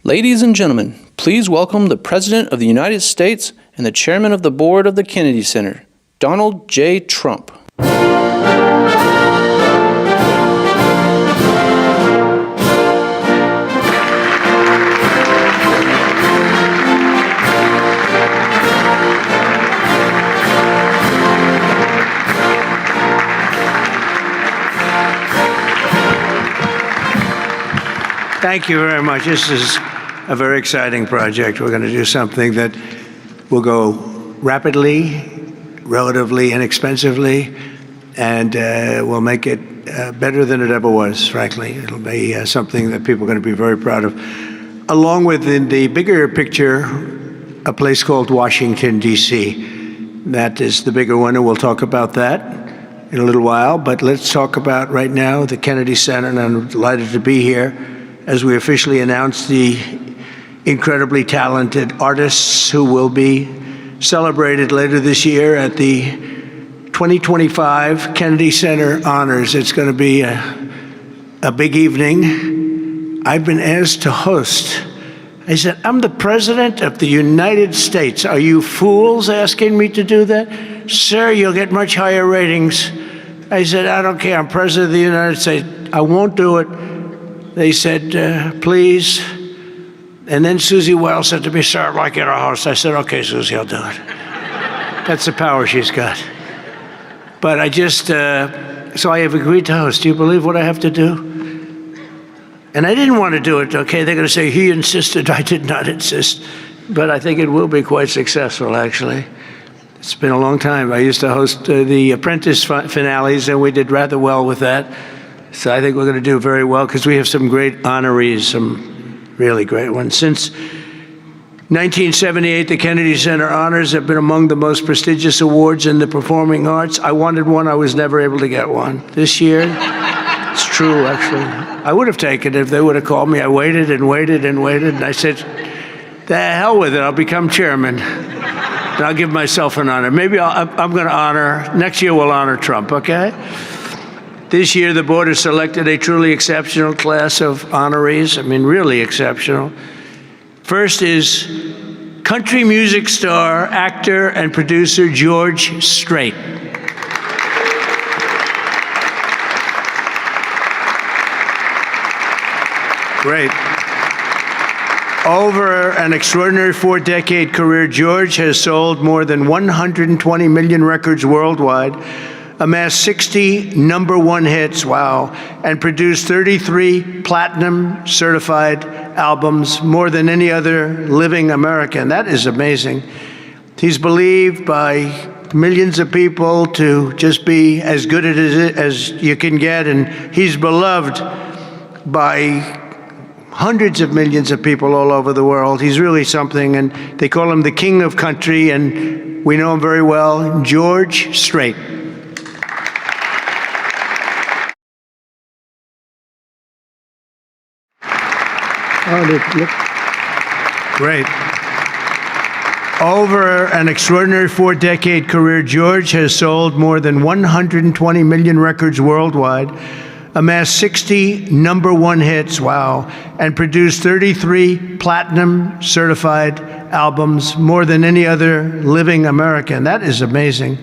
Ladies and gentlemen, please welcome the President of the United States and the Chairman of the Board of the Kennedy Center, Donald J. Trump. Thank you very much. This is a very exciting project. We're going to do something that will go rapidly, relatively inexpensively, and will make it better than it ever was, frankly. It'll be something that people are going to be very proud of. Along with, in the bigger picture, a place called Washington, D.C. That is the bigger one, and we'll talk about that in a little while. But let's talk about right now the Kennedy Center, and I'm delighted to be here as we officially announce the incredibly talented artists who will be celebrated later this year at the 2025 Kennedy Center Honors. It's going to be a big evening. I've been asked to host. I said, I'm the President of the United States. Are you fools asking me to do that? Sir, you'll get much higher ratings. I said, I don't care. I'm President of the United States. I won't do it. They said, please. And then Susie Wells said to me, sir, I'd like you to host. I said, okay, Susie, I'll do it. That's the power she's got. But I just, so I have agreed to host. Do you believe what I have to do? And I didn't want to do it, okay? They're going to say, he insisted. I did not insist. But I think it will be quite successful, actually. It's been a long time. I used to host the Apprentice finales, and we did rather well with that. So I think we're going to do very well because we have some great honorees, some really great ones. Since 1978, the Kennedy Center Honors have been among the most prestigious awards in the performing arts. I wanted one. I was never able to get one. This year, it's true, actually. I would have taken it if they would have called me. I waited and waited and waited, and I said, the hell with it. I'll become chairman, and I'll give myself an honor. Maybe I'm going to honor, next year we'll honor Trump, okay? This year, the board has selected a truly exceptional class of honorees. I mean, really exceptional. First is country music star, actor, and producer George Strait. Great. Over an extraordinary 4-decade career, George has sold more than 120 million records worldwide, amassed 60 #1 hits, wow, and produced 33 platinum certified albums, more than any other living American. That is amazing. He's believed by millions of people to just be as good as you can get, and he's beloved by hundreds of millions of people all over the world. He's really something, and they call him the king of country, and we know him very well, George Strait. Oh, look. Great. Over an extraordinary 4-decade career, George has sold more than 120 million records worldwide, amassed 60 #1 hits, wow, and produced 33 platinum certified albums, more than any other living American. That is amazing.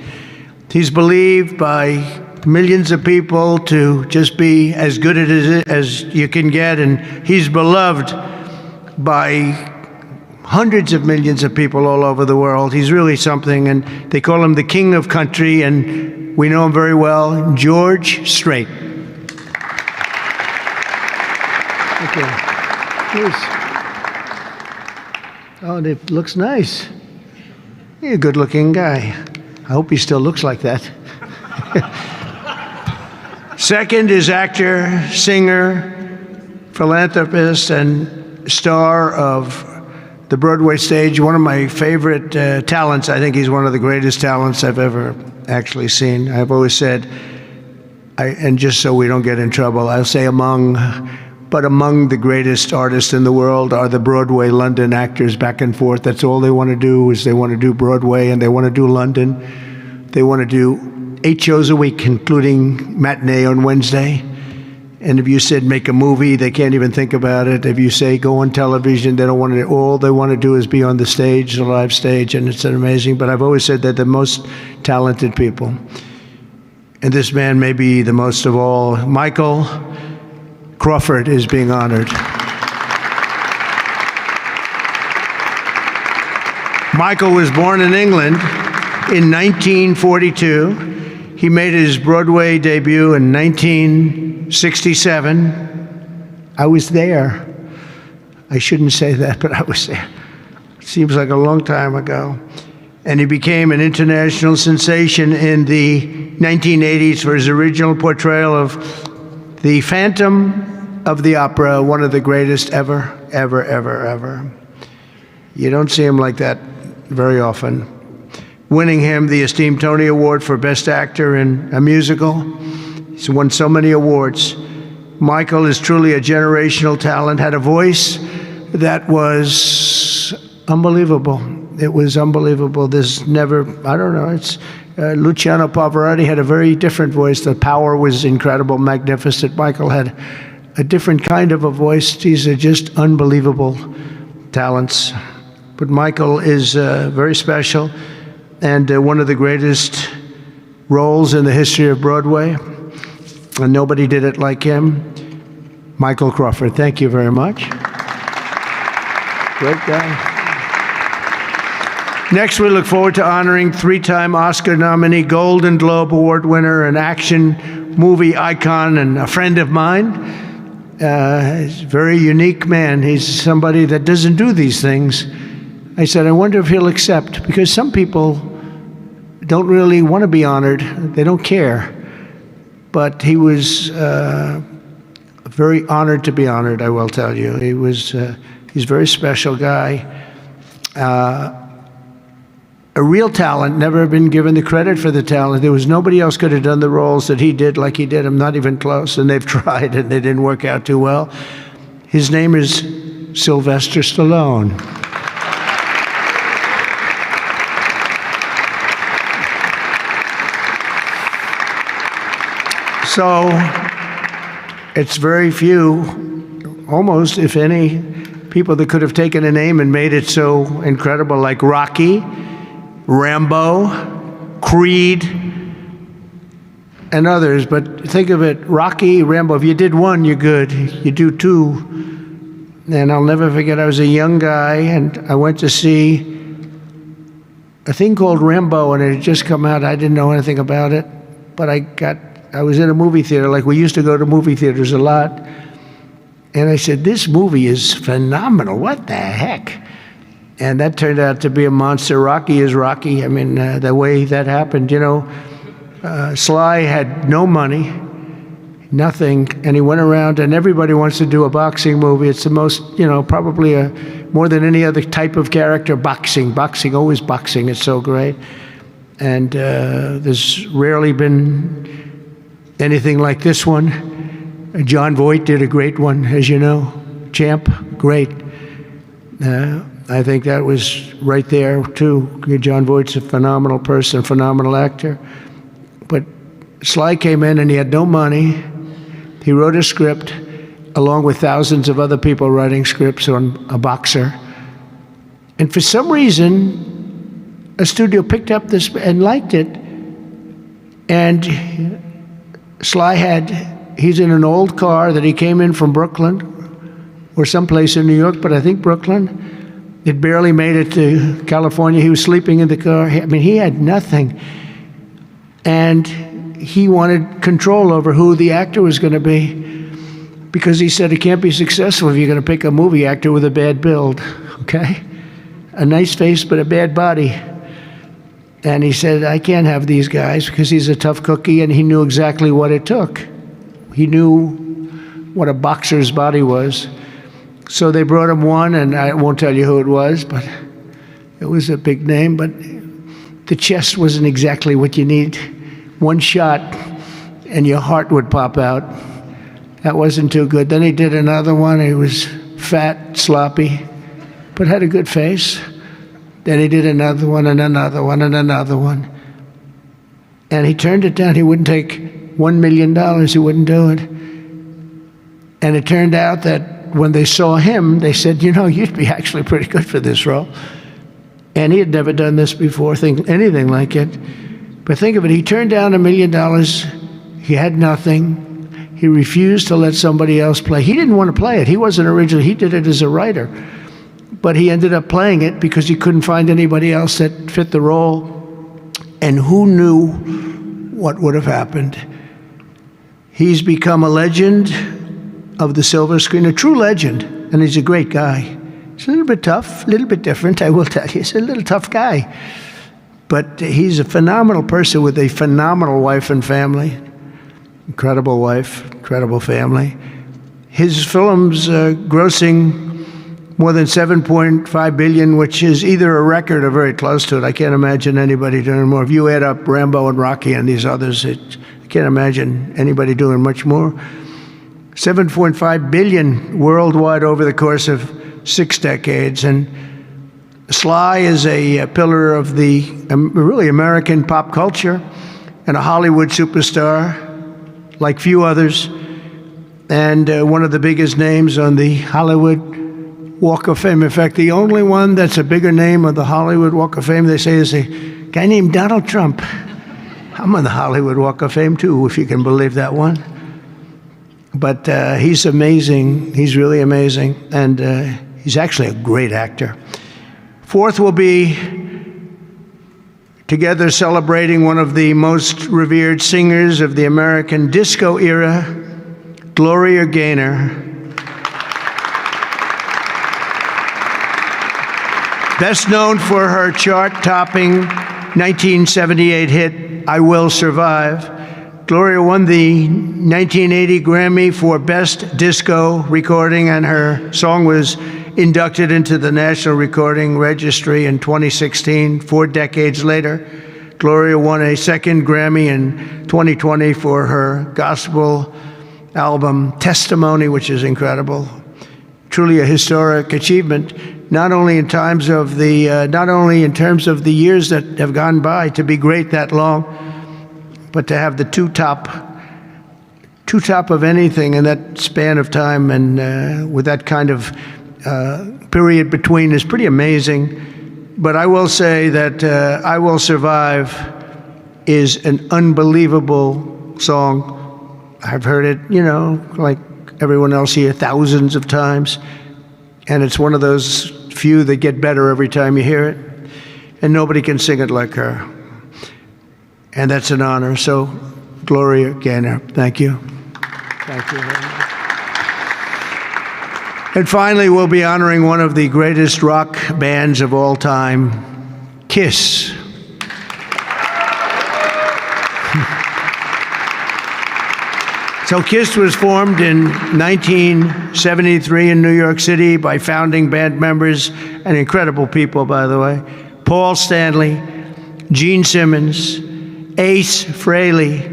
He's believed by millions of people to just be as good as you can get, and he's beloved by hundreds of millions of people all over the world. He's really something, and they call him the king of country, and we know him very well, George Strait. Okay, please. Oh, it looks nice. You're a good-looking guy. I hope he still looks like that. Second is actor, singer, philanthropist, and star of the Broadway stage. One of my favorite talents. I think he's one of the greatest talents I've ever actually seen. I've always said, and just so we don't get in trouble, I'll say among the greatest artists in the world are the Broadway London actors back and forth. That's all they want to do is they want to do Broadway and they want to do London. They want to do 8 shows a week, including matinee on Wednesday. And if you said make a movie, they can't even think about it. If you say go on television, they don't want to. All they want to do is be on the stage, the live stage, and it's amazing. But I've always said that the most talented people, and this man may be the most of all. Michael Crawford is being honored. Michael was born in England in 1942. He made his Broadway debut in 1967. I was there. I shouldn't say that, but I was there. Seems like a long time ago. And he became an international sensation in the 1980s for his original portrayal of the Phantom of the Opera, one of the greatest ever, ever, ever, ever. You don't see him like that very often. Winning him the esteemed Tony Award for Best Actor in a Musical. He's won so many awards. Michael is truly a generational talent, had a voice that was unbelievable. It was unbelievable. There's never, I don't know, it's Luciano Pavarotti had a very different voice. The power was incredible, magnificent. Michael had a different kind of a voice. These are just unbelievable talents. But Michael is very special. And one of the greatest roles in the history of Broadway. And nobody did it like him. Michael Crawford, thank you very much. Great guy. Next, we look forward to honoring three-time Oscar nominee, Golden Globe Award winner, an action movie icon, and a friend of mine. He's a very unique man. He's somebody that doesn't do these things. I said, I wonder if he'll accept, because some people don't really want to be honored. They don't care. But he was very honored to be honored, I will tell you. He's a very special guy. A real talent, never been given the credit for the talent. There was nobody else could have done the roles that he did like he did. I'm not even close, and they've tried, and they didn't work out too well. His name is Sylvester Stallone. So it's very few, almost if any, people that could have taken a name and made it so incredible, like Rocky, Rambo, Creed, and others. But think of it, Rocky, Rambo, if you did one, you're good. You do two. And I'll never forget, I was a young guy, and I went to see a thing called Rambo, and it had just come out. I didn't know anything about it, but I was in a movie theater, like we used to go to movie theaters a lot. And I said, this movie is phenomenal. What the heck? And that turned out to be a monster. Rocky is Rocky. I mean, the way that happened, you know, Sly had no money, nothing, and he went around, and everybody wants to do a boxing movie. It's the most, you know, probably more than any other type of character, boxing, always boxing. It's so great. And there's rarely been anything like this one. John Voight did a great one, as you know. Champ, great. I think that was right there, too. John Voight's a phenomenal person, phenomenal actor. But Sly came in and he had no money. He wrote a script, along with thousands of other people writing scripts on a boxer. And for some reason, a studio picked up this and liked it. And Sly he's in an old car that he came in from Brooklyn, or someplace in New York, but I think Brooklyn. It barely made it to California. He was sleeping in the car. I mean, he had nothing. And he wanted control over who the actor was going to be, because he said it can't be successful if you're going to pick a movie actor with a bad build, okay? A nice face, but a bad body. And he said, I can't have these guys, because he's a tough cookie, and he knew exactly what it took. He knew what a boxer's body was. So they brought him one, and I won't tell you who it was, but it was a big name, but the chest wasn't exactly what you need. One shot, and your heart would pop out. That wasn't too good. Then he did another one. He was fat, sloppy, but had a good face. Then he did another one, and another one, and another one. And he turned it down. He wouldn't take $1 million. He wouldn't do it. And it turned out that when they saw him, they said, you know, you'd be actually pretty good for this role. And he had never done this before, anything like it. But think of it, he turned down $1 million. He had nothing. He refused to let somebody else play. He didn't want to play it. He wasn't original. He did it as a writer. But he ended up playing it because he couldn't find anybody else that fit the role. And who knew what would have happened? He's become a legend of the silver screen, a true legend, and he's a great guy. He's a little bit tough, a little bit different, I will tell you. He's a little tough guy. But he's a phenomenal person with a phenomenal wife and family. Incredible wife, incredible family. His film's grossing more than $7.5 billion, which is either a record or very close to it. I can't imagine anybody doing more. If you add up Rambo and Rocky and these others, I can't imagine anybody doing much more. $7.5 billion worldwide over the course of 6 decades. And Sly is a pillar of the really American pop culture and a Hollywood superstar like few others, and one of the biggest names on the Hollywood Walk of Fame. In fact, the only one that's a bigger name on the Hollywood Walk of Fame, they say, is a guy named Donald Trump. I'm on the Hollywood Walk of Fame too, if you can believe that one. But he's amazing. He's really amazing. And he's actually a great actor. Fourth will be together celebrating one of the most revered singers of the American disco era, Gloria Gaynor. Best known for her chart-topping 1978 hit, I Will Survive. Gloria won the 1980 Grammy for Best Disco Recording, and her song was inducted into the National Recording Registry in 2016. 4 decades later, Gloria won a second Grammy in 2020 for her gospel album, Testimony, which is incredible. Truly a historic achievement, not only in terms of the years that have gone by to be great that long, but to have the two top of anything in that span of time, and with that kind of period between, is pretty amazing. But I will say that I Will Survive is an unbelievable song. I've heard it, you know, like everyone else here, thousands of times. And it's one of those few that get better every time you hear it. And nobody can sing it like her. And that's an honor. So, Gloria Gaynor, thank you. Thank you very much. And finally, we'll be honoring one of the greatest rock bands of all time, Kiss. So Kiss was formed in 1973 in New York City by founding band members, and incredible people, by the way, Paul Stanley, Gene Simmons, Ace Frehley,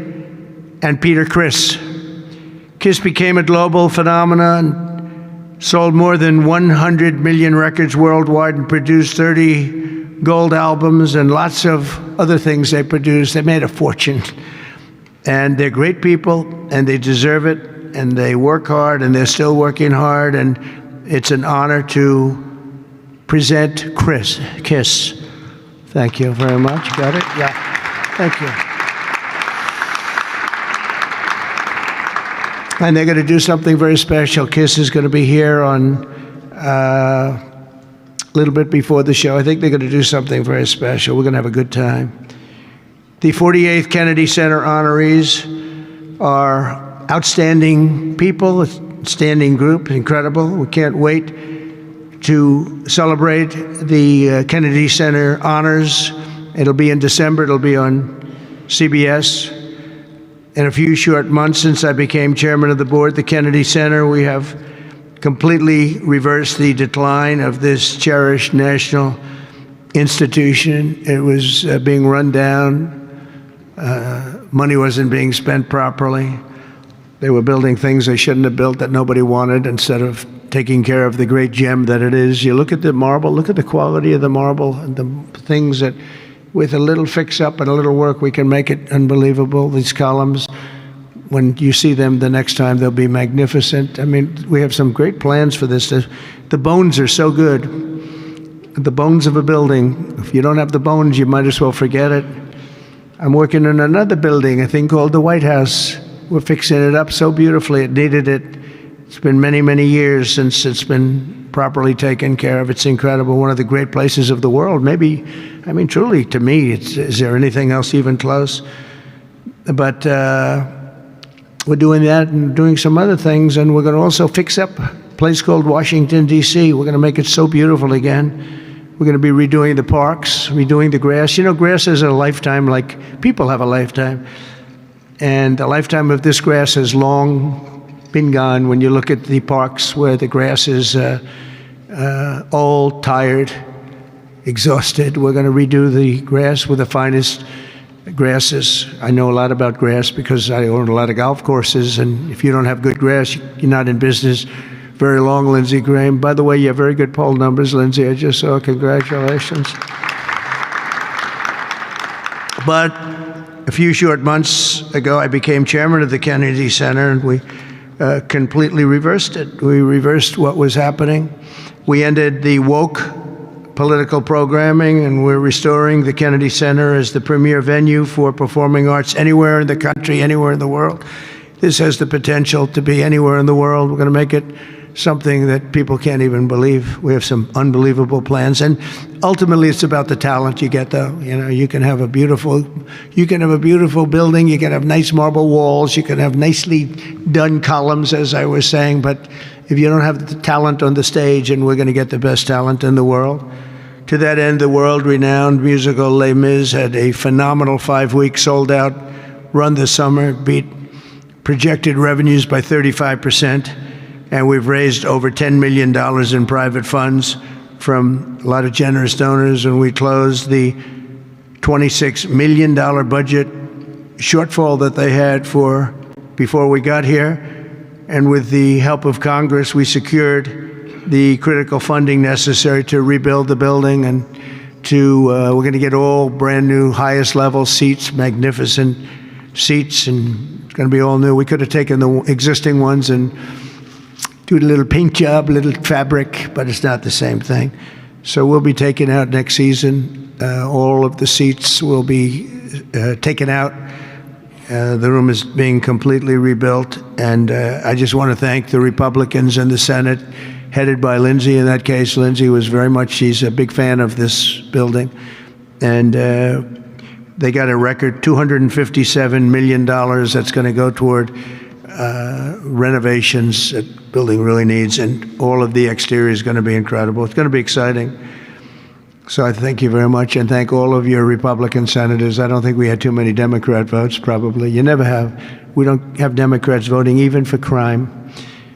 and Peter Criss. Kiss became a global phenomenon, sold more than 100 million records worldwide, and produced 30 gold albums and lots of other things they produced. They made a fortune. And they're great people, and they deserve it, and they work hard, and they're still working hard, and it's an honor to present Kiss. Thank you very much. Got it? Yeah. Thank you. And they're going to do something very special. Kiss is going to be here on a little bit before the show. I think they're going to do something very special. We're going to have a good time. The 48th Kennedy Center honorees are outstanding people, a standing group, incredible. We can't wait to celebrate the Kennedy Center honors. It'll be in December. It'll be on CBS. In a few short months since I became chairman of the board at the Kennedy Center, we have completely reversed the decline of this cherished national institution. It was being run down. Money wasn't being spent properly. They were building things they shouldn't have built that nobody wanted, instead of taking care of the great gem that it is. You look at the marble, look at the quality of the marble, and the things that, with a little fix-up and a little work, we can make it unbelievable. These columns, when you see them the next time, they'll be magnificent. I mean, we have some great plans for this. The bones are so good. The bones of a building. If you don't have the bones, you might as well forget it. I'm working on another building, a thing called the White House. We're fixing it up so beautifully. It needed it. It's been many, many years since it's been properly taken care of. It's incredible. One of the great places of the world. Maybe, I mean, truly, to me, is there anything else even close? But we're doing that and doing some other things, and we're going to also fix up a place called Washington, D.C. We're going to make it so beautiful again. We're going to be redoing the parks, redoing the grass. You know, grass is a lifetime, like people have a lifetime. And the lifetime of this grass has long been gone. When you look at the parks where the grass is old, tired, exhausted, we're going to redo the grass with the finest grasses. I know a lot about grass because I own a lot of golf courses, and if you don't have good grass, you're not in business very long, Lindsey Graham. By the way, you have very good poll numbers, Lindsey. I just saw. Congratulations. But a few short months ago, I became chairman of the Kennedy Center, and we completely reversed it. We reversed what was happening. We ended the woke political programming, and we're restoring the Kennedy Center as the premier venue for performing arts anywhere in the country, anywhere in the world. This has the potential to be anywhere in the world. We're going to make it something that people can't even believe. We have some unbelievable plans, and ultimately it's about the talent you get, though. You know, you can have a beautiful building, you can have nice marble walls, you can have nicely done columns, as I was saying, but if you don't have the talent on the stage, and we're going to get the best talent in the world. To that end, the world-renowned musical Les Mis had a phenomenal 5-week sold-out run this summer, beat projected revenues by 35%. And we've raised over $10 million in private funds from a lot of generous donors, and we closed the $26 million budget shortfall that they had for before we got here. And with the help of Congress, we secured the critical funding necessary to rebuild the building, and we're going to get all brand new, highest level seats, magnificent seats, and it's going to be all new. We could have taken the existing ones and do a little paint job, a little fabric, but it's not the same thing. So we'll be taking out next season. All of the seats will be taken out. The room is being completely rebuilt. And I just want to thank the Republicans in the Senate, headed by Lindsey in that case. Lindsey was she's a big fan of this building. And they got a record $257 million that's going to go toward renovations that building really needs, and all of the exterior is going to be incredible. It's going to be exciting. So I thank you very much, and thank all of your Republican senators. I don't think we had too many Democrat votes, probably. You never have. We don't have Democrats voting even for crime.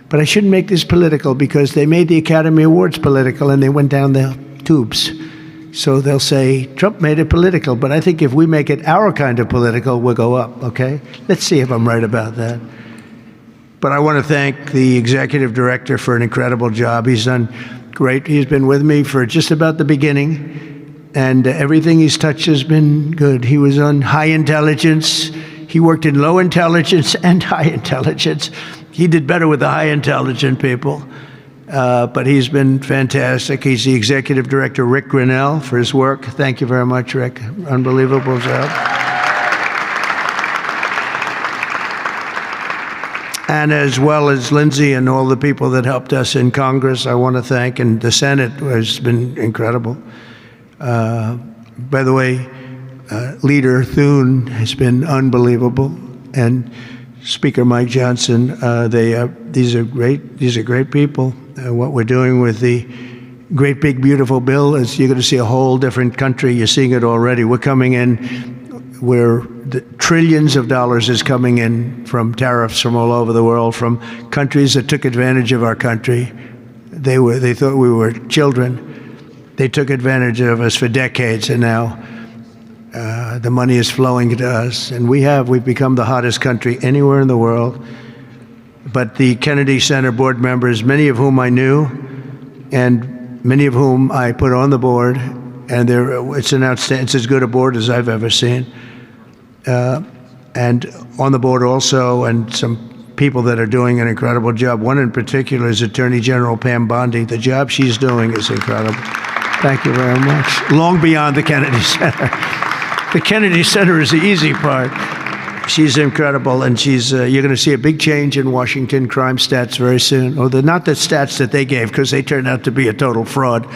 But I shouldn't make this political, because they made the Academy Awards political and they went down the tubes. So they'll say, Trump made it political, but I think if we make it our kind of political, we'll go up, okay? Let's see if I'm right about that. But I want to thank the executive director for an incredible job. He's done great. He's been with me for just about the beginning, and everything he's touched has been good. He was on high intelligence. He worked in low intelligence and high intelligence. He did better with the high intelligent people, but he's been fantastic. He's the executive director, Rick Grinnell, for his work. Thank you very much, Rick. Unbelievable job. And as well as Lindsey and all the people that helped us in Congress, I want to thank, and the Senate has been incredible. By the way, Leader Thune has been unbelievable, and Speaker Mike Johnson. These are great people. What we're doing with the great big beautiful bill is you're going to see a whole different country. You're seeing it already. We're coming in where the trillions of dollars is coming in from tariffs from all over the world, from countries that took advantage of our country. They thought we were children. They took advantage of us for decades, and now the money is flowing to us. And we've become the hottest country anywhere in the world. But the Kennedy Center board members, many of whom I knew, and many of whom I put on the board, and it's as good a board as I've ever seen. and on the board also, and some people that are doing an incredible job. One in particular is Attorney General Pam Bondi. The job she's doing is incredible. Thank you very much. Long beyond the Kennedy Center. The Kennedy Center is the easy part. She's incredible, and you're going to see a big change in Washington crime stats very soon. Or not the stats that they gave, because they turned out to be a total fraud.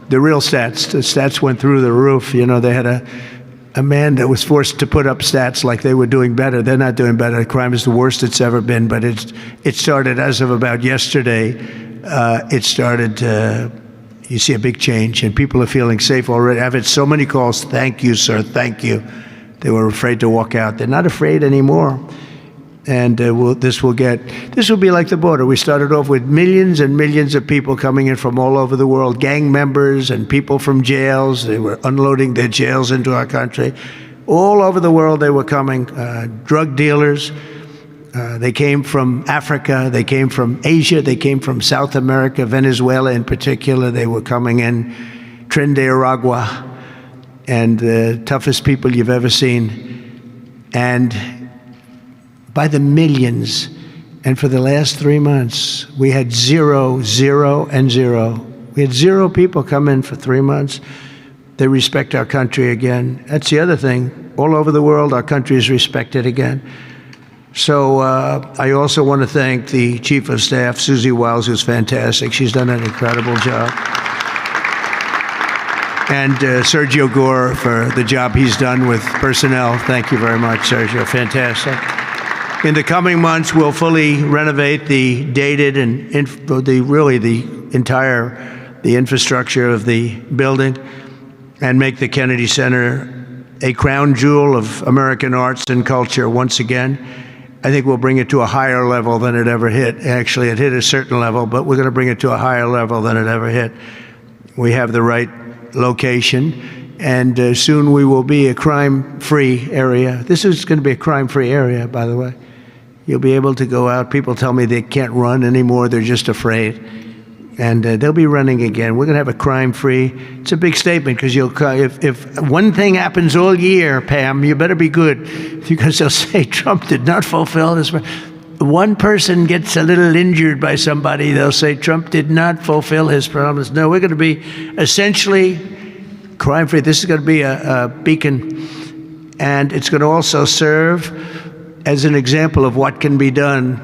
The real stats, the stats went through the roof. You know, they had a man that was forced to put up stats like they were doing better. They're not doing better. Crime is the worst it's ever been, but it started as of about yesterday. You see a big change, and people are feeling safe already. I've had so many calls. Thank you, sir. Thank you. They were afraid to walk out. They're not afraid anymore. And this will be like the border. We started off with millions and millions of people coming in from all over the world, gang members and people from jails. They were unloading their jails into our country. All over the world they were coming, drug dealers. They came from Africa, they came from Asia, they came from South America, Venezuela in particular. They were coming in, Trinidad, and the toughest people you've ever seen. And by the millions. And for the last 3 months, we had 0, 0, and 0. We had 0 people come in for 3 months. They respect our country again. That's the other thing. All over the world, our country is respected again. So I also want to thank the Chief of Staff, Susie Wiles, who's fantastic. She's done an incredible job. And Sergio Gore for the job he's done with personnel. Thank you very much, Sergio. Fantastic. In the coming months, we'll fully renovate the dated and the infrastructure of the building and make the Kennedy Center a crown jewel of American arts and culture once again. I think we'll bring it to a higher level than it ever hit. Actually, it hit a certain level, but we're going to bring it to a higher level than it ever hit. We have the right location, and soon we will be a crime-free area. This is going to be a crime-free area, by the way. You'll be able to go out. People tell me they can't run anymore. They're just afraid. And they'll be running again. We're going to have a crime-free. It's a big statement, because if one thing happens all year, Pam, you better be good, because they'll say Trump did not fulfill his. One person gets a little injured by somebody, they'll say Trump did not fulfill his promise. No, we're going to be essentially crime-free. This is going to be a beacon, and it's going to also serve as an example of what can be done.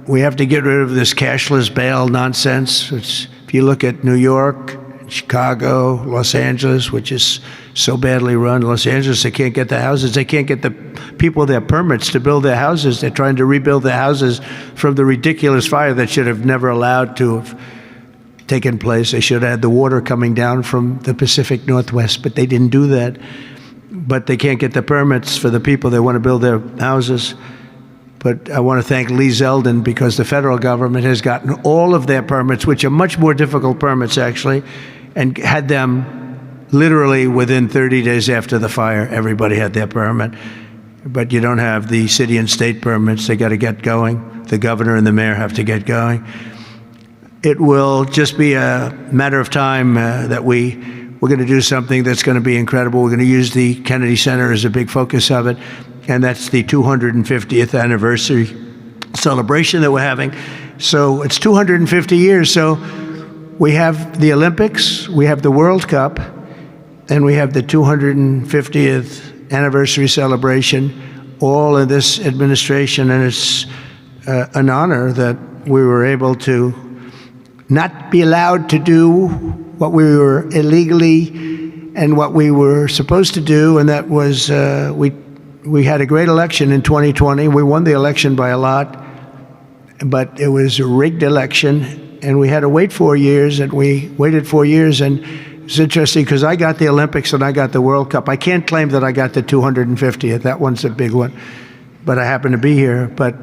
We have to get rid of this cashless bail nonsense. If you look at New York, Chicago, Los Angeles, which is so badly run. Los Angeles, they can't get the houses. They can't get the people their permits to build their houses. They're trying to rebuild their houses from the ridiculous fire that should have never allowed to have taken place. They should have had the water coming down from the Pacific Northwest, but they didn't do that. But they can't get the permits for the people that want to build their houses. But I want to thank Lee Zeldin, because the federal government has gotten all of their permits, which are much more difficult permits, actually, and had them literally within 30 days after the fire. Everybody had their permit. But you don't have the city and state permits. They got to get going. The governor and the mayor have to get going. It will just be a matter of time that we're going to do something that's going to be incredible. We're going to use the Kennedy Center as a big focus of it. And that's the 250th anniversary celebration that we're having. So it's 250 years. So we have the Olympics, we have the World Cup, and we have the 250th anniversary celebration, all in this administration. And it's an honor that we were able to not be allowed to do what we were illegally and what we were supposed to do, and that was we had a great election in 2020. We won the election by a lot, but it was a rigged election, and we had to wait 4 years, and we waited 4 years, and it's interesting because I got the Olympics and I got the World Cup. I can't claim that I got the 250th. That one's a big one, but I happen to be here. But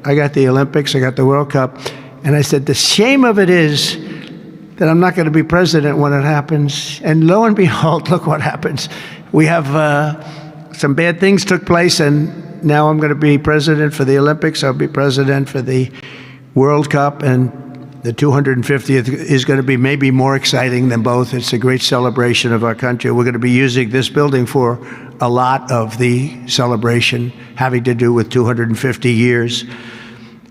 I got the Olympics, I got the World Cup, and I said, the shame of it is that I'm not going to be president when it happens. And lo and behold, look what happens. We have some bad things took place, and now I'm going to be president for the Olympics. I'll be president for the World Cup, and The 250th is going to be maybe more exciting than both. It's a great celebration of our country. We're going to be using this building for a lot of the celebration having to do with 250 years.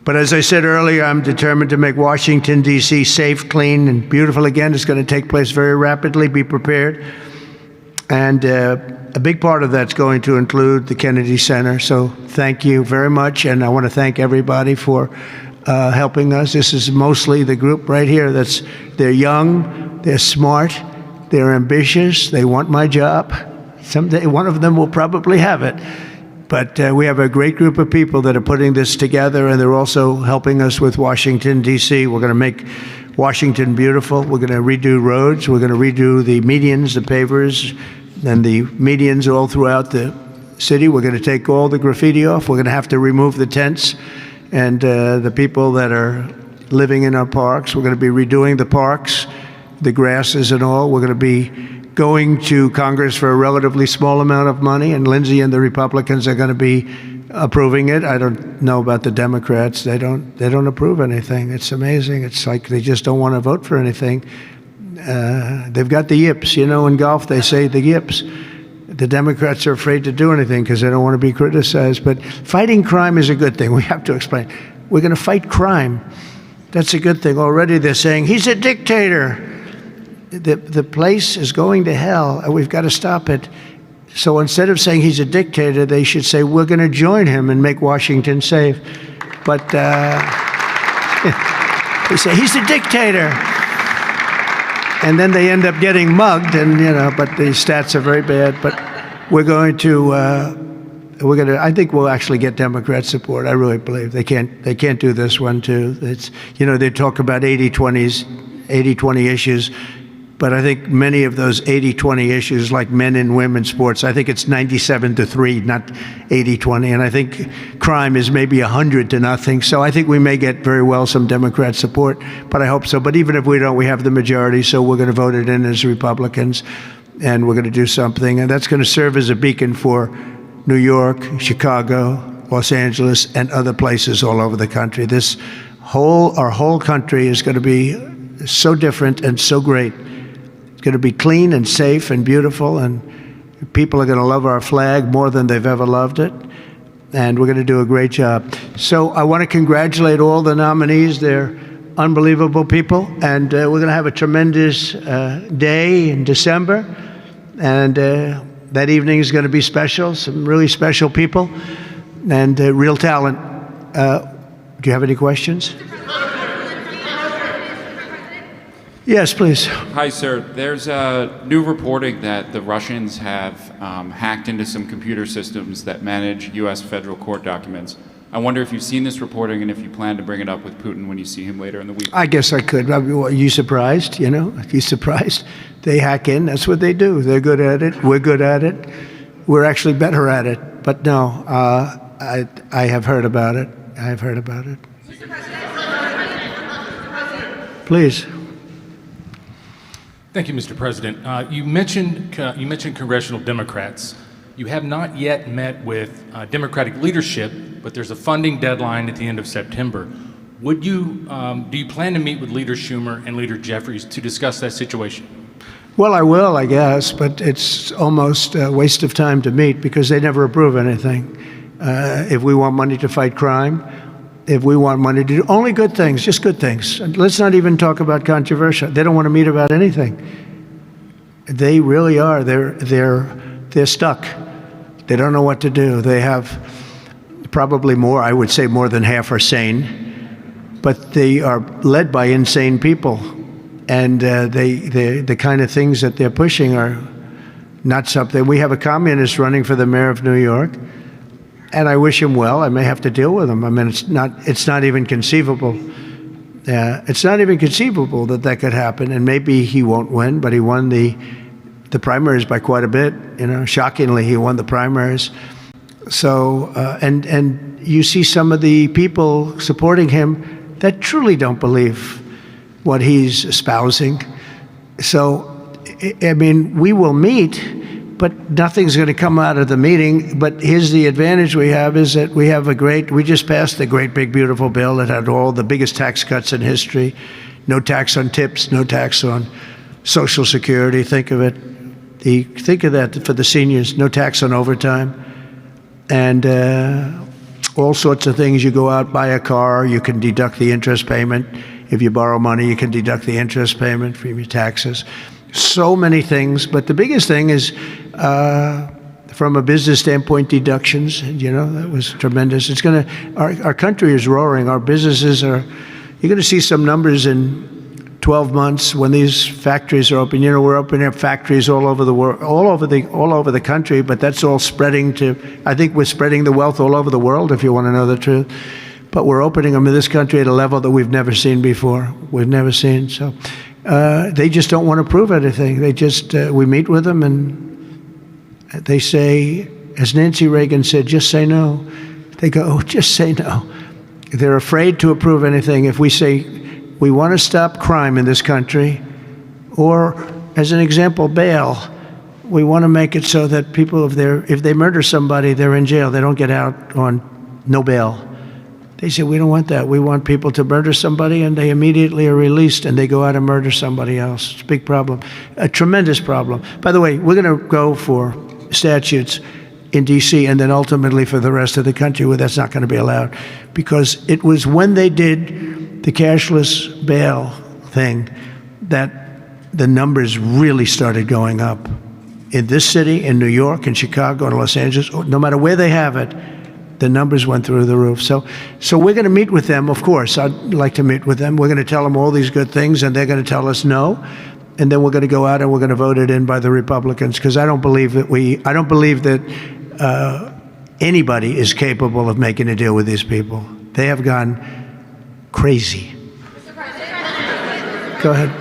But as I said earlier, I'm determined to make Washington, D.C. safe, clean, and beautiful again. It's going to take place very rapidly. Be prepared. And a big part of that's going to include the Kennedy Center. So thank you very much. And I want to thank everybody for helping us. This is mostly the group right here they're young, they're smart, they're ambitious, they want my job. Someday one of them will probably have it. But we have a great group of people that are putting this together, and they're also helping us with Washington, D.C. We're going to make Washington beautiful. We're going to redo roads. We're going to redo the medians, the pavers, and the medians all throughout the city. We're going to take all the graffiti off. We're going to have to remove the tents and the people that are living in our parks. We're going to be redoing the parks, the grasses and all. We're going to be going to Congress for a relatively small amount of money, and Lindsey and the Republicans are going to be approving it. I don't know about the Democrats. They don't approve anything. It's amazing. It's like they just don't want to vote for anything. They've got the yips. You know, in golf they say the yips. The Democrats are afraid to do anything because they don't want to be criticized. But fighting crime is a good thing. We have to explain. We're going to fight crime. That's a good thing. Already they're saying, he's a dictator. The place is going to hell, and we've got to stop it. So instead of saying he's a dictator, they should say, we're going to join him and make Washington safe. But they say, he's a dictator. And then they end up getting mugged, and but the stats are very bad. But we're going to, I think we'll actually get Democrat support. I really believe they can't do this one too. It's, they talk about 80-20 issues, but I think many of those 80-20 issues, like men and women's sports, I think it's 97-3, not 80-20. And I think crime is maybe 100-0. So I think we may get very well some Democrat support, but I hope so. But even if we don't, we have the majority, so we're going to vote it in as Republicans, and we're going to do something. And that's going to serve as a beacon for New York, Chicago, Los Angeles, and other places all over the country. Our whole country is going to be so different and so great. It's going to be clean and safe and beautiful, and people are going to love our flag more than they've ever loved it, and we're going to do a great job. So I want to congratulate all the nominees. They're unbelievable people, and we're going to have a tremendous day in December, and that evening is going to be special, some really special people and real talent. Do you have any questions? Yes, please. Hi, sir. There's new reporting that the Russians have hacked into some computer systems that manage U.S. federal court documents. I wonder if you've seen this reporting and if you plan to bring it up with Putin when you see him later in the week. I guess I could. Are you surprised? Are you surprised? They hack in. That's what they do. They're good at it. We're good at it. We're actually better at it. But no, I have heard about it. I have heard about it. Please. Thank you, Mr. President. You mentioned congressional Democrats. You have not yet met with Democratic leadership, but there's a funding deadline at the end of September. Do you plan to meet with Leader Schumer and Leader Jeffries to discuss that situation? Well, I will, I guess, but it's almost a waste of time to meet because they never approve anything. If we want money to fight crime, if we want money to do only good things, just good things. And let's not even talk about controversial. They don't want to meet about anything. They really are. They're stuck. They don't know what to do. They have probably more, I would say more than half are sane, but they are led by insane people. And the kind of things that they're pushing are not something. We have a communist running for the mayor of New York, and I wish him well. I may have to deal with him. I mean, it's not even conceivable. It's not even conceivable that could happen. And maybe he won't win, but he won the primaries by quite a bit. Shockingly, he won the primaries. So, and you see some of the people supporting him that truly don't believe what he's espousing. So, I mean, we will meet, but nothing's going to come out of the meeting. But here's the advantage we have is that we just passed the great big beautiful bill that had all the biggest tax cuts in history. No tax on tips, no tax on Social Security. Think of it. Think of that for the seniors. No tax on overtime. And all sorts of things. You go out, buy a car, you can deduct the interest payment. If you borrow money, you can deduct the interest payment from your taxes. So many things. But the biggest thing is, from a business standpoint, deductions. That was tremendous. Our country is roaring. Our businesses are, you're going to see some numbers in 12 months when these factories are open. We're opening up factories all over the world, all over the country, but that's all spreading to, I think we're spreading the wealth all over the world, if you want to know the truth. But we're opening them in this country at a level that we've never seen before. We've never seen. So they just don't want to prove anything. They just, we meet with them and they say, as Nancy Reagan said, just say no. They go, oh, just say no. They're afraid to approve anything. If we say, we want to stop crime in this country, or as an example, bail. We want to make it so that people, if they murder somebody, they're in jail. They don't get out on no bail. They say, we don't want that. We want people to murder somebody and they immediately are released and they go out and murder somebody else. It's a big problem, a tremendous problem. By the way, we're going to go for statutes in D.C. and then ultimately for the rest of the country where that's not going to be allowed. Because it was when they did the cashless bail thing that the numbers really started going up. In this city, in New York, in Chicago, in Los Angeles, no matter where they have it, the numbers went through the roof. So we're going to meet with them, of course. I'd like to meet with them. We're going to tell them all these good things, and they're going to tell us no. And then we're going to go out and we're going to vote it in by the Republicans, because I don't believe that anybody is capable of making a deal with these people. They have gone crazy. Go ahead.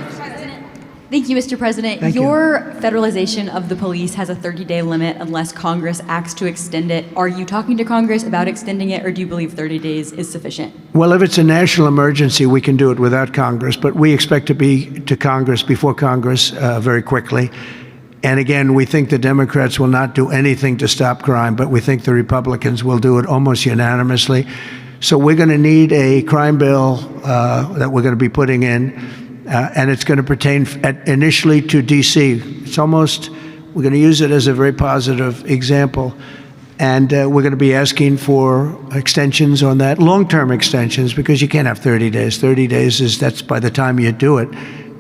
Thank you, Mr. President. Thank you. Your federalization of the police has a 30-day limit unless Congress acts to extend it. Are you talking to Congress about extending it, or do you believe 30 days is sufficient? Well, if it's a national emergency, we can do it without Congress, but we expect to be to Congress before Congress very quickly. And again, we think the Democrats will not do anything to stop crime, but we think the Republicans will do it almost unanimously. So we're going to need a crime bill that we're going to be putting in. And it's going to pertain initially to D.C. We're going to use it as a very positive example. And we're going to be asking for extensions on that, long-term extensions, because you can't have 30 days. 30 days that's by the time you do it.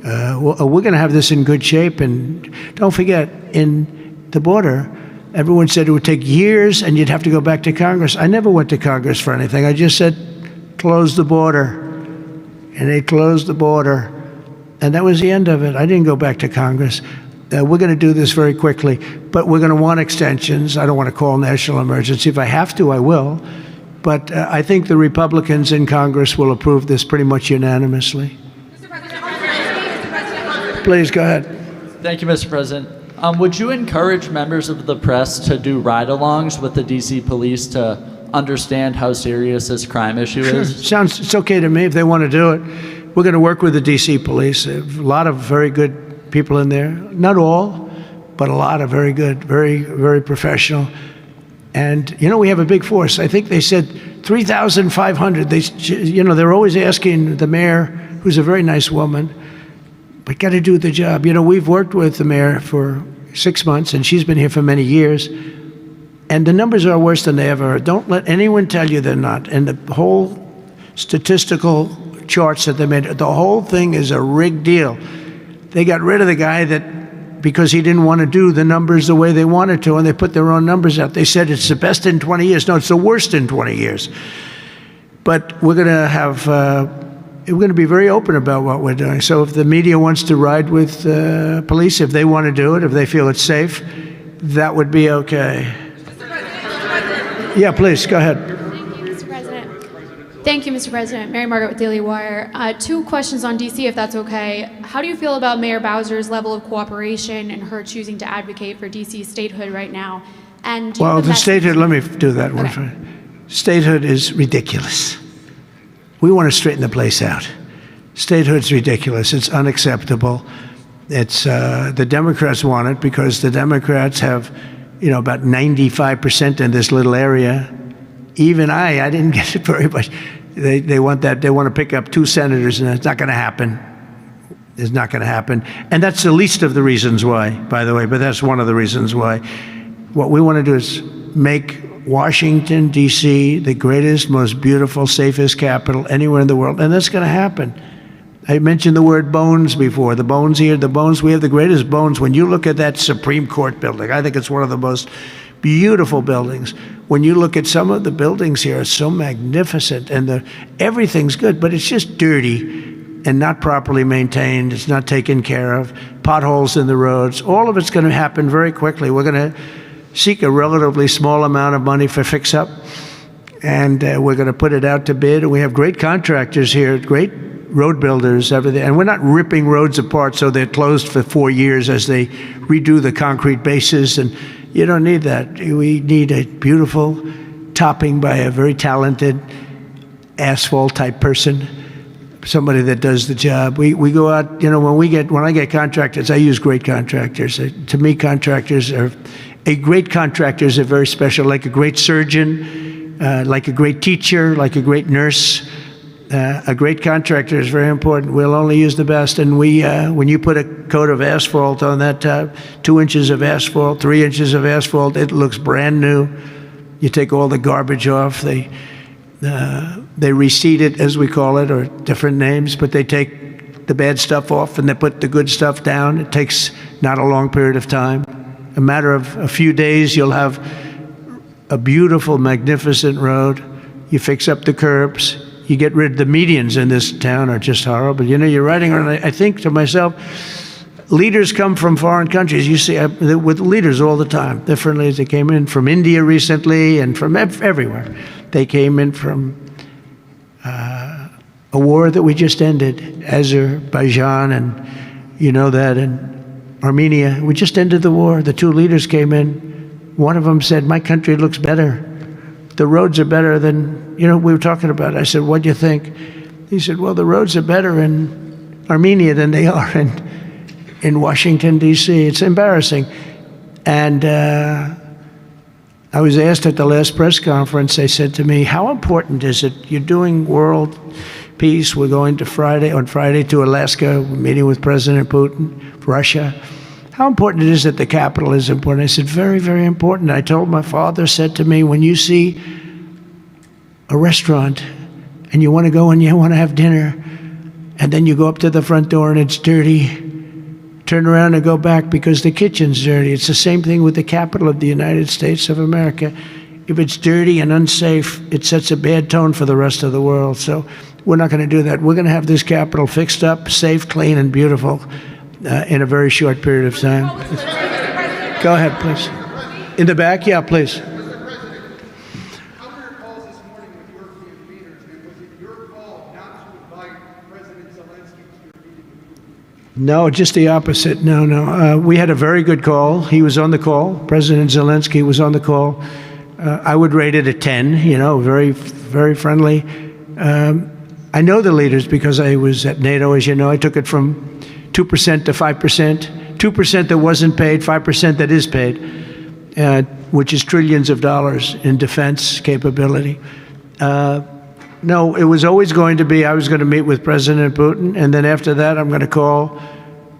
We're going to have this in good shape. And don't forget, in the border, everyone said it would take years and you'd have to go back to Congress. I never went to Congress for anything. I just said, close the border. And they closed the border. And that was the end of it. I didn't go back to Congress. We're going to do this very quickly, but we're going to want extensions. I don't want to call national emergency. If I have to, I will. But I think the Republicans in Congress will approve this pretty much unanimously. Mr. President. Please, go ahead. Thank you, Mr. President. Would you encourage members of the press to do ride-alongs with the D.C. police to understand how serious this crime issue is? It's okay to me if they want to do it. We're going to work with the D.C. police. A lot of very good people in there. Not all, but a lot of very good, very, very professional. And, we have a big force. I think they said 3,500. They're always asking the mayor, who's a very nice woman, but got to do the job. We've worked with the mayor for 6 months, and she's been here for many years. And the numbers are worse than they ever are. Don't let anyone tell you they're not. And the whole statistical charts that they made, the whole thing is a rigged deal. They got rid of the guy because he didn't want to do the numbers the way they wanted to, and they put their own numbers out. They said it's the best in 20 years. No, it's the worst in 20 years. But we're going to be very open about what we're doing. So if the media wants to ride with police, if they want to do it, if they feel it's safe, that would be okay. Yeah, please, go ahead. Thank you, Mr. President. Mary Margaret with Daily Wire. 2 questions on D.C., if that's okay. How do you feel about Mayor Bowser's level of cooperation and her choosing to advocate for D.C. statehood right now? And the statehood, let me do that one first. Statehood is ridiculous. We want to straighten the place out. Statehood's ridiculous. It's unacceptable. It's the Democrats want it because the Democrats have, about 95% in this little area. Even I didn't get it very much. They want that. They want to pick up 2 senators, and it's not going to happen. is not going to happen. And that's the least of the reasons why, by the way, but that's one of the reasons why. What we want to do is make Washington, D.C. the greatest, most beautiful, safest capital anywhere in the world, and that's going to happen. I mentioned the word bones before. The bones here, the bones, we have the greatest bones. When you look at that Supreme Court building, I think it's one of the most beautiful buildings. When you look at some of the buildings here, it's so magnificent, and everything's good, but it's just dirty and not properly maintained. It's not taken care of. Potholes in the roads. All of it's going to happen very quickly. We're going to seek a relatively small amount of money for fix-up, and we're going to put it out to bid. And we have great contractors here, great road builders, everything. And we're not ripping roads apart so they're closed for 4 years as they redo the concrete bases. And you don't need that. We need a beautiful topping by a very talented asphalt-type person, somebody that does the job. We go out, you know, when I get contractors, I use great contractors. To me, a great contractor is very special, like a great surgeon, like a great teacher, like a great nurse. A great contractor is very important. We'll only use the best. And when you put a coat of asphalt on that top, 2 inches of asphalt, 3 inches of asphalt, it looks brand new. You take all the garbage off. They reseed it, as we call it, or different names, but they take the bad stuff off and they put the good stuff down. It takes not a long period of time. A matter of a few days, you'll have a beautiful, magnificent road. You fix up the curbs. You get rid of the medians in this town are just horrible. You know, you're riding around, I think to myself, leaders come from foreign countries. You see, with leaders all the time, differently. They came in from India recently and from everywhere. They came in from a war that we just ended, Azerbaijan, and you know that, and Armenia. We just ended the war. The 2 leaders came in. One of them said, "My country looks better. The roads are better than, you know, we were talking about." I said, "What do you think?" He said, "Well, the roads are better in Armenia than they are in Washington, D.C. It's embarrassing." And I was asked at the last press conference, they said to me, "How important is it? You're doing world peace. We're going on Friday to Alaska, we're meeting with President Putin, Russia. How important it is that the capital is important?" I said, "Very, very important." I told my father, said to me, "When you see a restaurant and you want to go and you want to have dinner, and then you go up to the front door and it's dirty, turn around and go back because the kitchen's dirty." It's the same thing with the capital of the United States of America. If it's dirty and unsafe, it sets a bad tone for the rest of the world. So we're not going to do that. We're going to have this capital fixed up, safe, clean, and beautiful in a very short period of time. Go ahead, please. In the back? Yeah, please. No, just the opposite. No. We had a very good call. He was on the call. President Zelensky was on the call. I would rate it a 10, you know, very, very friendly. I know the leaders because I was at NATO, as you know. I took it from 2% to 5%, 2% that wasn't paid, 5% that is paid, which is trillions of dollars in defense capability. No, it was always going to be, I was going to meet with President Putin, and then after that, I'm going to call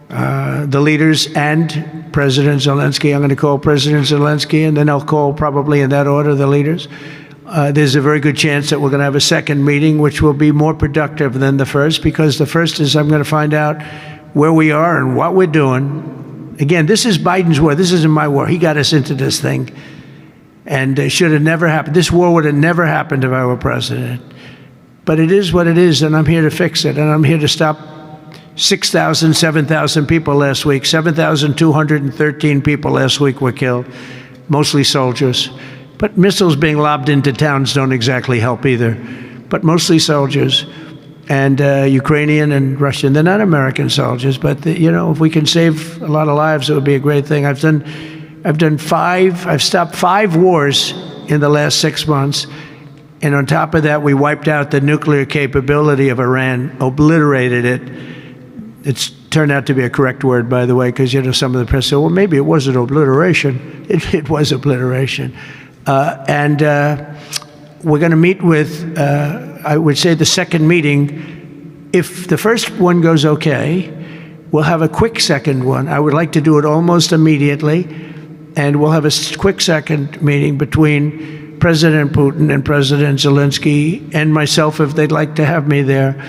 the leaders and President Zelensky. I'm going to call President Zelensky, and then I'll call, probably in that order, the leaders. There's a very good chance that we're going to have a second meeting, which will be more productive than the first, because the first is I'm going to find out where we are and what we're doing. Again, this is Biden's war. This isn't my war. He got us into this thing, and it should have never happened. This war would have never happened if I were president. But it is what it is, and I'm here to fix it, and I'm here to stop 6,000, 7,000 people last week. 7,213 people last week were killed, mostly soldiers. But missiles being lobbed into towns don't exactly help either, but mostly soldiers, and Ukrainian and Russian. They're not American soldiers, but you know, if we can save a lot of lives, it would be a great thing. I've stopped 5 wars in the last 6 months. And on top of that, we wiped out the nuclear capability of Iran, obliterated it. It's turned out to be a correct word, by the way, because, you know, some of the press said, well, maybe it wasn't obliteration. It was obliteration. And we're going to meet with, I would say, the second meeting. If the first one goes okay, We'll have a quick second one. I would like to do it almost immediately, and we'll have a quick second meeting between President Putin and President Zelensky and myself if they'd like to have me there.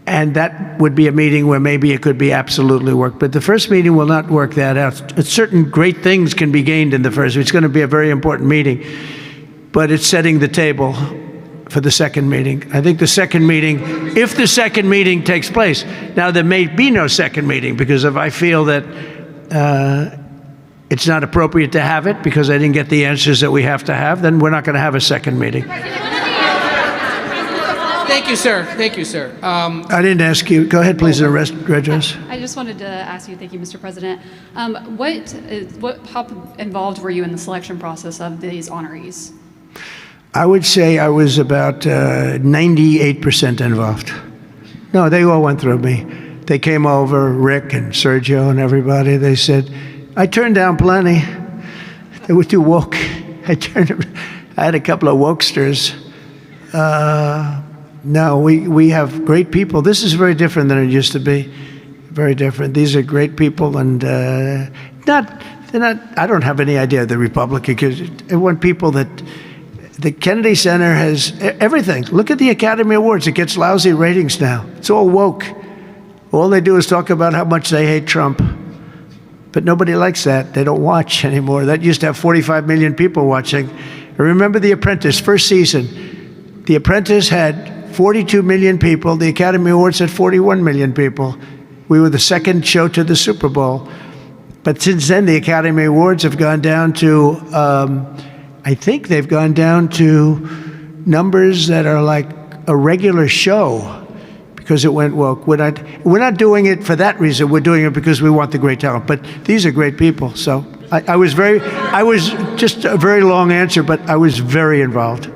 And that would be a meeting where maybe it could be absolutely work. But the first meeting will not work that out. Certain great things can be gained in the first. It's going to be a very important meeting. But it's setting the table for the second meeting. I think the second meeting, if the second meeting takes place. Now, there may be no second meeting, because if I feel that it's not appropriate to have it because I didn't get the answers that we have to have, then we're not going to have a second meeting. Thank you, sir. Thank you, sir. I didn't ask you. Go ahead, please, address. I just wanted to ask you, thank you, Mr. President. How involved were you in the selection process of these honorees? I would say I was about 98% involved. No, they all went through me. They came over, Rick and Sergio and everybody. They said, I turned down plenty. They were too woke. I had a couple of wokesters. No, we have great people. This is very different than it used to be. Very different. These are great people, and they're not. I don't have any idea of the Republican, because I want people that. The Kennedy Center has everything. Look at the Academy Awards. It gets lousy ratings now. It's all woke. All they do is talk about how much they hate Trump. But nobody likes that. They don't watch anymore. That used to have 45 million people watching. I remember The Apprentice, first season. The Apprentice had 42 million people. The Academy Awards had 41 million people. We were the second show to the Super Bowl. But since then, the Academy Awards have gone down to, I think they've gone down to numbers that are like a regular show because it went woke. We're not doing it for that reason. We're doing it because we want the great talent. But these are great people. So I was just a very long answer, but I was very involved.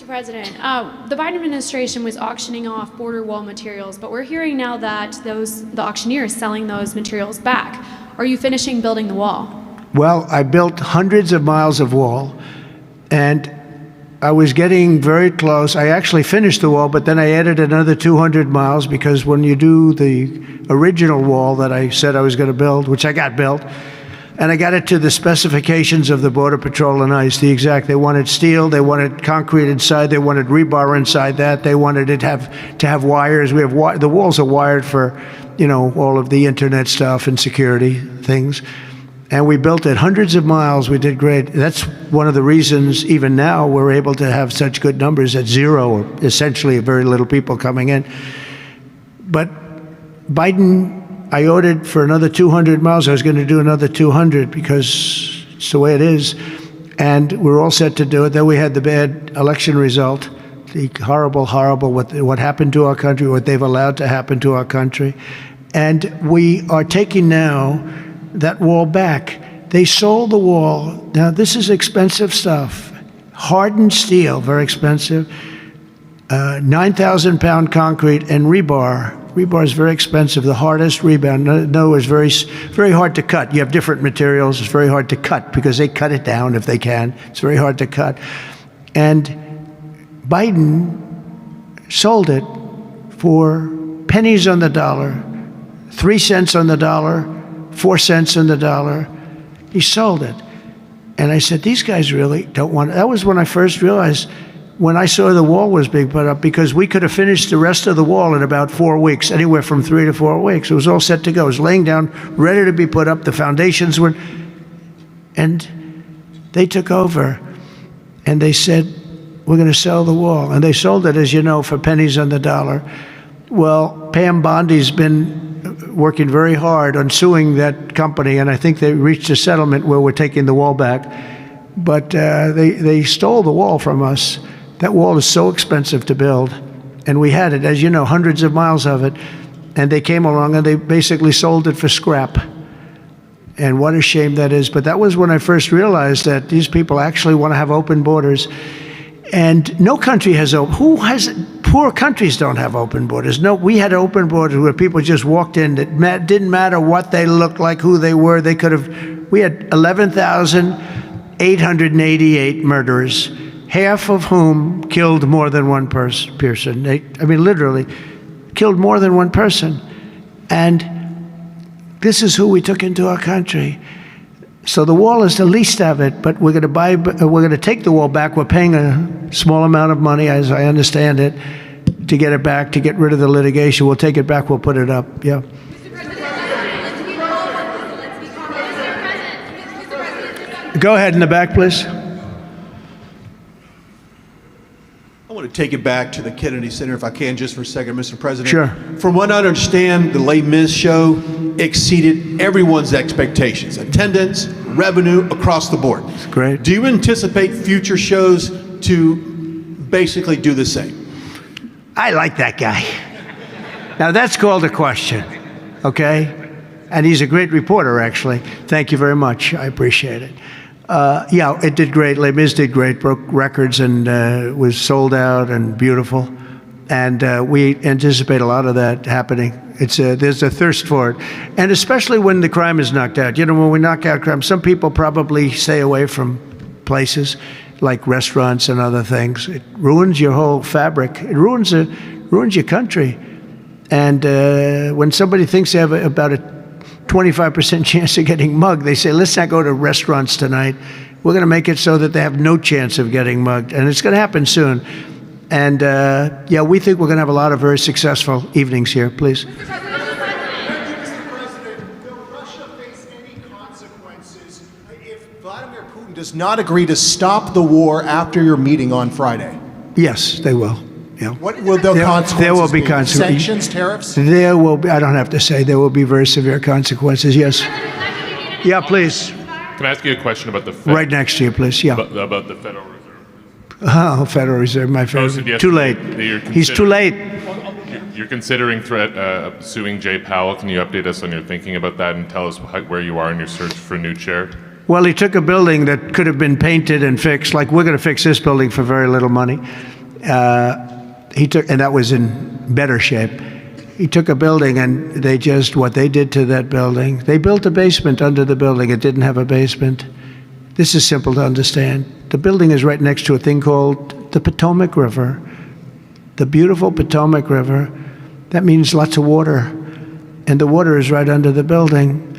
President, the Biden administration was auctioning off border wall materials, but we're hearing now that the auctioneer is selling those materials back. Are you finishing building the wall? Well, I built hundreds of miles of wall, and I was getting very close. I actually finished the wall, but then I added another 200 miles, because when you do the original wall that I said I was going to build, which I got built, and I got it to the specifications of the Border Patrol and ICE, the exact. They wanted steel, they wanted concrete inside, they wanted rebar inside that, they wanted it to have wires. The walls are wired for, all of the internet stuff and security things. And we built it hundreds of miles. We did great. That's one of the reasons even now we're able to have such good numbers at zero, or essentially very little people coming in. But Biden, I ordered for another 200 miles. I was going to do another 200 because it's the way it is. And we're all set to do it. Then we had the bad election result, the horrible, what happened to our country, what they've allowed to happen to our country. And we are taking now that wall back. They sold the wall. Now, this is expensive stuff. Hardened steel, very expensive. 9,000-pound concrete and rebar. Rebar is very expensive, the hardest rebound. No, it's very hard to cut. You have different materials. It's very hard to cut because they cut it down if they can. It's very hard to cut. And Biden sold it for pennies on the dollar, 3 cents on the dollar, 4 cents on the dollar. He sold it. And I said, these guys really don't want it. That was when I first realized, when I saw the wall was being put up, because we could have finished the rest of the wall in about 4 weeks, anywhere from 3 to 4 weeks. It was all set to go. It was laying down, ready to be put up. The foundations were, and they took over, and they said, we're going to sell the wall. And they sold it, as you know, for pennies on the dollar. Well, Pam Bondi's been working very hard on suing that company, and I think they reached a settlement where we're taking the wall back. But they stole the wall from us. That wall is so expensive to build, and we had it, as you know, hundreds of miles of it, and they came along and they basically sold it for scrap. And what a shame that is. But that was when I first realized that these people actually want to have open borders. And no country has poor countries don't have open borders. No, we had open borders where people just walked in. It didn't matter what they looked like, who they were. We had 11,888 murderers, half of whom killed more than one person. Literally, killed more than one person. And this is who we took into our country. So the wall is the least of it, but we're going to take the wall back. We're paying a small amount of money, as I understand it, to get it back, to get rid of the litigation. We'll take it back, we'll put it up, yeah. Go ahead in the back, please. I want to take it back to the Kennedy Center, if I can, just for a second, Mr. President. Sure. From what I understand, the Les Mis show exceeded everyone's expectations. Attendance, revenue, across the board. That's great. Do you anticipate future shows to basically do the same? I like that guy. Now that's called a question, okay? And he's a great reporter, actually. Thank you very much. I appreciate it. Yeah, it did great. Les Mis did great, broke records, and was sold out and beautiful. And we anticipate a lot of that happening. There's a thirst for it. And especially when the crime is knocked out. You know, when we knock out crime, some people probably stay away from places like restaurants and other things. It ruins your whole fabric. It ruins your country. And when somebody thinks they have about a 25% chance of getting mugged, they say, let's not go to restaurants tonight. We're going to make it so that they have no chance of getting mugged. And it's going to happen soon. And yeah, we think we're going to have a lot of very successful evenings here. Please. Mr. President, will Russia face any consequences if Vladimir Putin does not agree to stop the war after your meeting on Friday? Yes, they will. Yeah. What will the consequences There will be be? consequences. Sanctions, tariffs? There will be, I don't have to say, there will be very severe consequences, yes. Yeah, please. Can I ask you a question about the Right next to you, please, yeah. about the Federal Reserve? Oh, Federal Reserve, my Posted favorite. Too late. yesterday that you're He's too late. You're considering suing Jay Powell. Can you update us on your thinking about that and tell us where you are in your search for a new chair? Well, he took a building that could have been painted and fixed, like we're going to fix this building for very little money. And that was in better shape. He took a building and what they did to that building, they built a basement under the building. It didn't have a basement. This is simple to understand. The building is right next to a thing called the Potomac River, the beautiful Potomac River. That means lots of water. And the water is right under the building.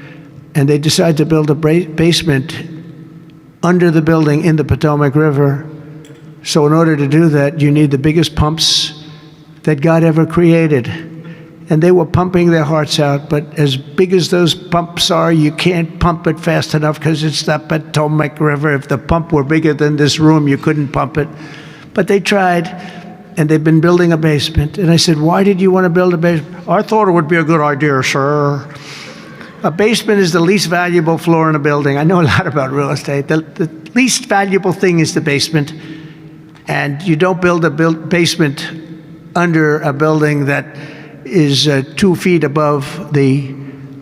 And they decided to build a basement under the building in the Potomac River. So in order to do that, you need the biggest pumps that God ever created. And they were pumping their hearts out, but as big as those pumps are, you can't pump it fast enough because it's the Potomac River. If the pump were bigger than this room, you couldn't pump it. But they tried, and they've been building a basement. And I said, why did you want to build a basement? I thought it would be a good idea, sir. A basement is the least valuable floor in a building. I know a lot about real estate. The least valuable thing is the basement. And you don't build a basement under a building that is 2 feet above the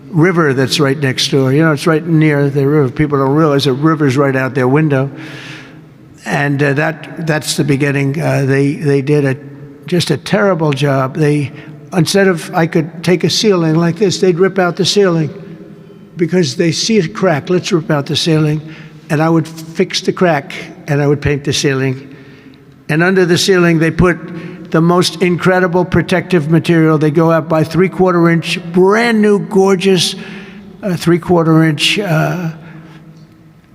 river that's right next door. You know, it's right near the river. People don't realize the river's right out their window. And that's the beginning. They did just a terrible job. Instead of, I could take a ceiling like this, they'd rip out the ceiling because they see a crack. Let's rip out the ceiling. And I would fix the crack and I would paint the ceiling. And under the ceiling, they put the most incredible protective material. They go out by 3/4 inch, brand new, gorgeous 3/4 inch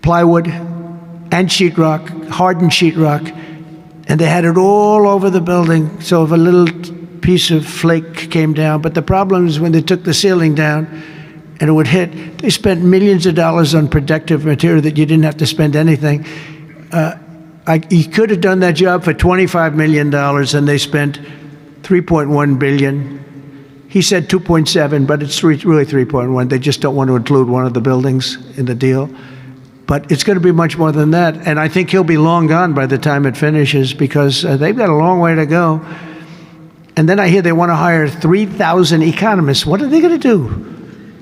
plywood and sheetrock, hardened sheetrock. And they had it all over the building. So if a little piece of flake came down, but the problem is when they took the ceiling down and it would hit, they spent millions of dollars on protective material that you didn't have to spend anything. He could have done that job for $25 million, and they spent $3.1 billion. He said 2.7, but it's really 3.1. They just don't want to include one of the buildings in the deal. But it's going to be much more than that, and I think he'll be long gone by the time it finishes because they've got a long way to go. And then I hear they want to hire 3,000 economists. What are they going to do?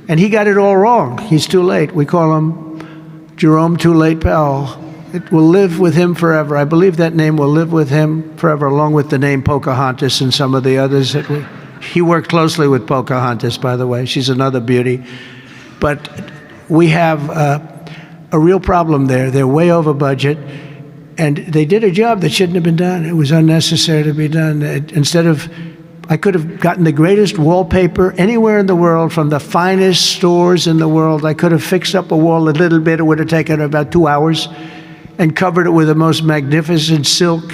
And he got it all wrong. He's too late. We call him Jerome Too Late Powell. It will live with him forever. I believe that name will live with him forever, along with the name Pocahontas and some of the others that he worked closely with Pocahontas, by the way. She's another beauty. But we have a real problem there. They're way over budget, and they did a job that shouldn't have been done. It was unnecessary to be done. Instead of I could have gotten the greatest wallpaper anywhere in the world from the finest stores in the world. I could have fixed up a wall a little bit. It would have taken about 2 hours, and covered it with the most magnificent silk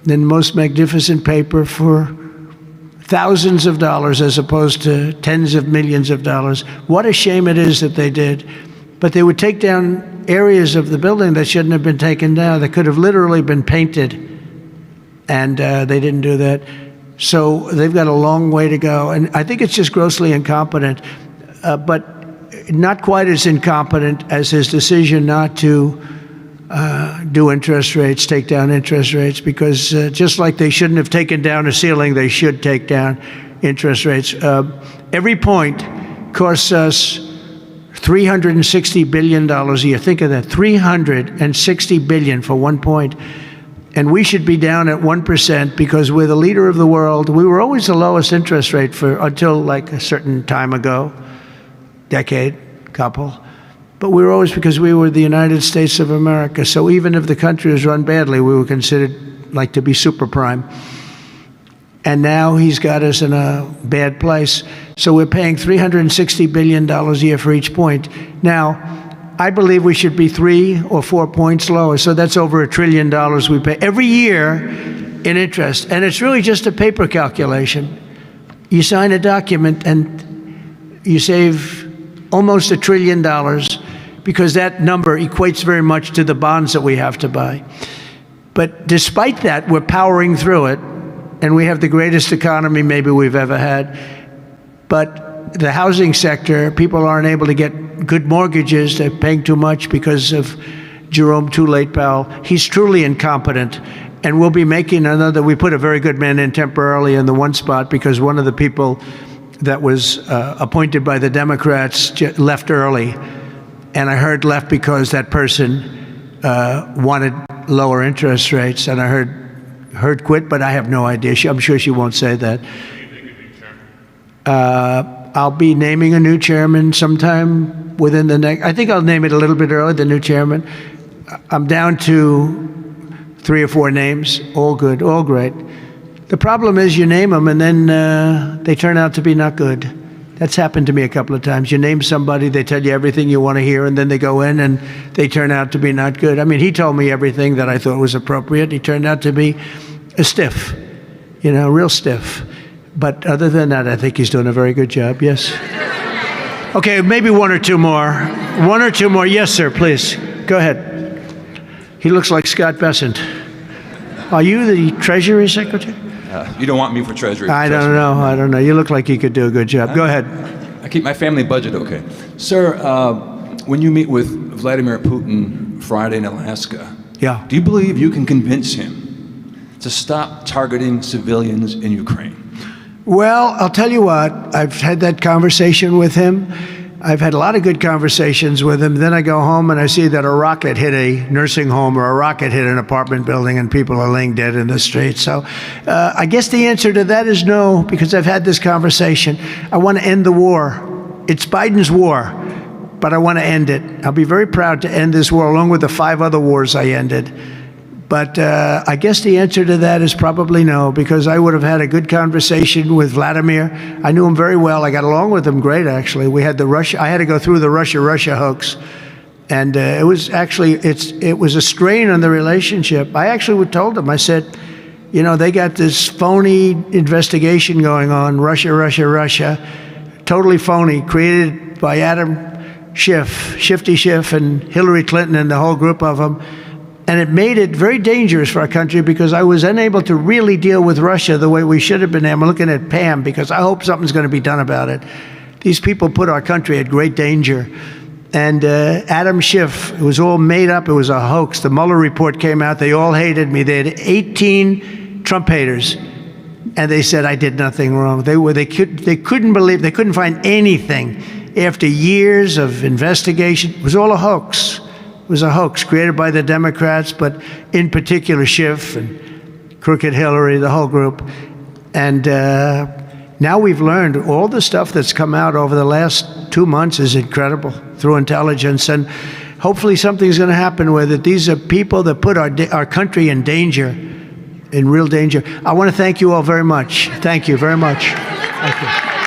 and most magnificent paper for thousands of dollars as opposed to tens of millions of dollars. What a shame it is that they did. But they would take down areas of the building that shouldn't have been taken down, that could have literally been painted, and they didn't do that. So they've got a long way to go, and I think it's just grossly incompetent, but not quite as incompetent as his decision not to do interest rates, take down interest rates, because just like they shouldn't have taken down a ceiling, they should take down interest rates. Every point costs us $360 billion a year. Think of that, $360 billion for 1 point. And we should be down at 1% because we're the leader of the world. We were always the lowest interest rate until like a certain time ago, decade, couple. But we were always, because we were the United States of America. So even if the country was run badly, we were considered like to be super prime. And now he's got us in a bad place. So we're paying $360 billion a year for each point. Now, I believe we should be 3 or 4 points lower. So that's over $1 trillion we pay every year in interest. And it's really just a paper calculation. You sign a document and you save almost $1 trillion because that number equates very much to the bonds that we have to buy. But despite that, we're powering through it, and we have the greatest economy maybe we've ever had. But the housing sector, people aren't able to get good mortgages. They're paying too much because of Jerome Too Late Powell. He's truly incompetent. And we'll be making another, we put a very good man in temporarily in the one spot because one of the people that was appointed by the Democrats left early. And I heard left because that person wanted lower interest rates. And I heard quit, but I have no idea. I'm sure she won't say that. I'll be naming a new chairman sometime within the next, I think I'll name it a little bit early, the new chairman. I'm down to 3 or 4 names, all good, all great. The problem is you name them and then they turn out to be not good. That's happened to me a couple of times. You name somebody, they tell you everything you want to hear, and then they go in and they turn out to be not good. I mean, he told me everything that I thought was appropriate. He turned out to be a stiff, real stiff. But other than that, I think he's doing a very good job, yes. Okay, maybe 1 or 2 more. 1 or 2 more. Yes, sir, please. Go ahead. He looks like Scott Bessent. Are you the Treasury Secretary? You don't want me for Treasury. I don't know. You look like you could do a good job. Go ahead. I keep my family budget okay. Sir, when you meet with Vladimir Putin Friday in Alaska, yeah, do you believe you can convince him to stop targeting civilians in Ukraine? Well, I'll tell you what, I've had that conversation with him. I've had a lot of good conversations with him. Then I go home and I see that a rocket hit a nursing home or a rocket hit an apartment building and people are laying dead in the street. So I guess the answer to that is no, because I've had this conversation. I want to end the war. It's Biden's war, but I want to end it. I'll be very proud to end this war along with the 5 other wars I ended. But I guess the answer to that is probably no, because I would have had a good conversation with Vladimir. I knew him very well. I got along with him great, actually. We had I had to go through the Russia hoax. And it was a strain on the relationship. I actually told him, I said, they got this phony investigation going on, Russia, totally phony, created by Adam Schiff, Shifty Schiff, and Hillary Clinton and the whole group of them. And it made it very dangerous for our country because I was unable to really deal with Russia the way we should have been. I'm looking at Pam because I hope something's going to be done about it. These people put our country at great danger. And Adam Schiff, it was all made up. It was a hoax. The Mueller report came out. They all hated me. They had 18 Trump haters. And they said I did nothing wrong. They couldn't believe, they couldn't find anything. After years of investigation, it was all a hoax. It was a hoax created by the Democrats, but in particular Schiff and Crooked Hillary, the whole group. And now we've learned all the stuff that's come out over the last 2 months is incredible through intelligence. And hopefully something's going to happen with it. These are people that put our country in danger. in real danger. I want to thank you all very much. Thank you very much. Thank you.